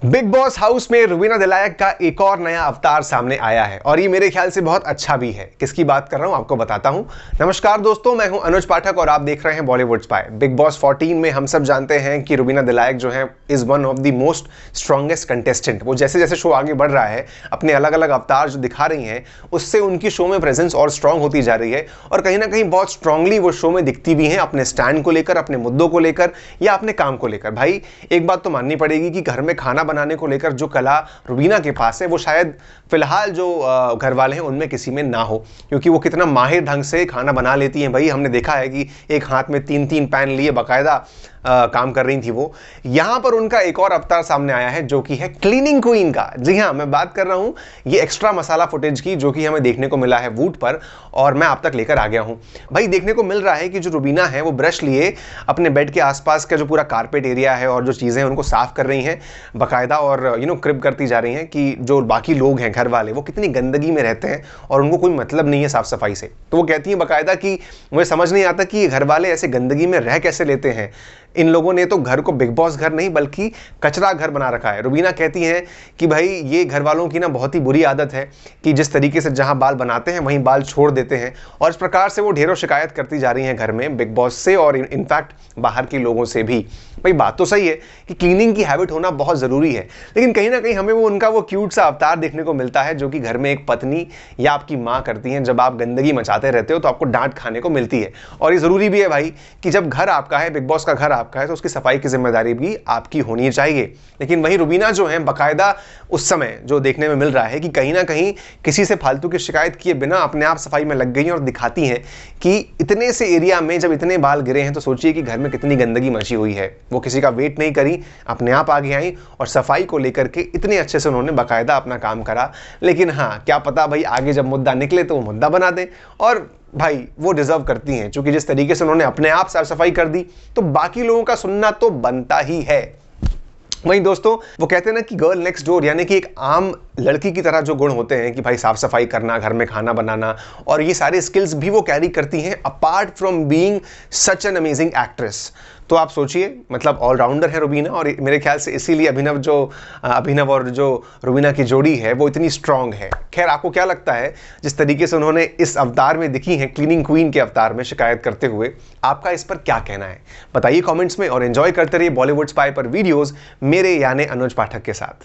Big boss house में रुबीना दिलायक का एक और नया अवतार सामने आया है और ये मेरे ख्याल से बहुत अच्छा भी है। किसकी बात कर रहा हूं आपको बताता हूं। नमस्कार दोस्तों, मैं हूं अनुज पाठक और आप देख रहे हैं बॉलीवुड स्पाई। बिग बॉस 14 में हम सब जानते हैं कि रुबीना दिलायक जो है is one of the most strongest contestant. वो जैसे जैसे शो आगे बढ़ रहा है, अपने अलग अलग अवतार जो दिखा रही हैं, उससे उनकी शो में प्रेजेंस और स्ट्रांग होती जा रही है और कहीं ना कहीं बहुत स्ट्रांगली वो शो में दिखती भी हैं, अपने स्टैंड को लेकर, अपने मुद्दों को लेकर या अपने काम को लेकर। भाई एक बात तो माननी पड़ेगी कि घर में खाना बनाने को लेकर जो कला रुबीना के पास है वो शायद फिलहाल जो घर वाले हैं उनमें किसी में ना हो, क्योंकि वो कितना माहिर ढंग से खाना बना लेती हैं। भाई हमने देखा है कि एक हाथ में 3-3 पैन लिए बाकायदा काम कर रही थी वो। यहां पर उनका एक और अवतार सामने आया है जो कि है क्लीनिंग क्वीन का। जी हां, मैं बात कर रहा हूं ये एक्स्ट्रा मसाला फुटेज की जो कि हमें देखने को मिला है वूट पर और मैं आप तक लेकर आ गया हूं। भाई देखने को मिल रहा है कि जो रुबीना है वो ब्रश लिए अपने बेड के आसपास का जो पूरा कारपेट एरिया है और जो चीजें हैं उनको साफ कर रही हैं बाकायदा और क्रिप करती जा रही हैं कि जो बाकी लोग हैं घर वाले वो कितनी गंदगी में रहते हैं और उनको कोई मतलब नहीं है साफ सफाई से। तो वो कहती हैं बाकायदा कि मुझे समझ नहीं आता कि ये घर वाले ऐसे गंदगी में रह कैसे लेते हैं। इन लोगों ने तो घर को बिग बॉस घर नहीं बल्कि कचरा घर बना रखा है। रुबीना कहती हैं कि भाई ये घर वालों की ना बहुत ही बुरी आदत है कि जिस तरीके से जहां बाल बनाते हैं वहीं बाल छोड़ देते हैं और इस प्रकार से वो ढेरों शिकायत करती जा रही हैं घर में बिग बॉस से और इनफैक्ट बाहर के लोगों से भी। भाई बात तो सही है कि क्लीनिंग की हैबिट होना बहुत जरूरी है, लेकिन कहीं ना कहीं हमें वो उनका वो क्यूट सा अवतार देखने को मिलता है जो कि घर में एक पत्नी या आपकी माँ करती हैं। जब आप गंदगी मचाते रहते हो तो आपको डांट खाने को मिलती है और ये जरूरी भी है भाई कि जब घर आपका है, बिग बॉस का घर आपका है, तो उसकी सफाई की जिम्मेदारी भी आपकी होनी चाहिए। लेकिन वहीं रुबीना जो है बाकायदा उस समय जो देखने में मिल रहा है कि कहीं ना कहीं किसी से फालतू की शिकायत किए बिना अपने आप सफाई में लग गई और दिखाती हैं कि इतने से एरिया में जब इतने बाल गिरे हैं तो सोचिए कि घर में कितनी गंदगी मची हुई है। वो किसी का वेट नहीं करी, अपने आप आगे आई और सफाई को लेकर के इतने अच्छे से उन्होंने बाकायदा अपना काम करा। लेकिन हाँ, क्या पता भाई आगे जब मुद्दा निकले तो वो मुद्दा बना दें और भाई वो डिजर्व करती हैं, क्योंकि जिस तरीके से उन्होंने अपने आप साफ सफाई कर दी तो बाकी लोगों का सुनना तो बनता ही है। वहीं दोस्तों वो कहते हैं ना कि गर्ल नेक्स्ट डोर, यानी कि एक आम लड़की की तरह जो गुण होते हैं कि भाई साफ सफाई करना, घर में खाना बनाना और ये सारे स्किल्स भी वो कैरी करती हैं apart from being such an amazing actress. तो आप सोचिए, मतलब ऑलराउंडर है रुबीना और मेरे ख्याल से इसीलिए अभिनव और जो रुबीना की जोड़ी है वो इतनी स्ट्रांग है। खैर आपको क्या लगता है जिस तरीके से उन्होंने इस अवतार में दिखी हैं, क्लीनिंग क्वीन के अवतार में शिकायत करते हुए, आपका इस पर क्या कहना है बताइए कमेंट्स में और एंजॉय करते रहिए बॉलीवुड स्पाई पर वीडियोस मेरे यानी अनुज पाठक के साथ।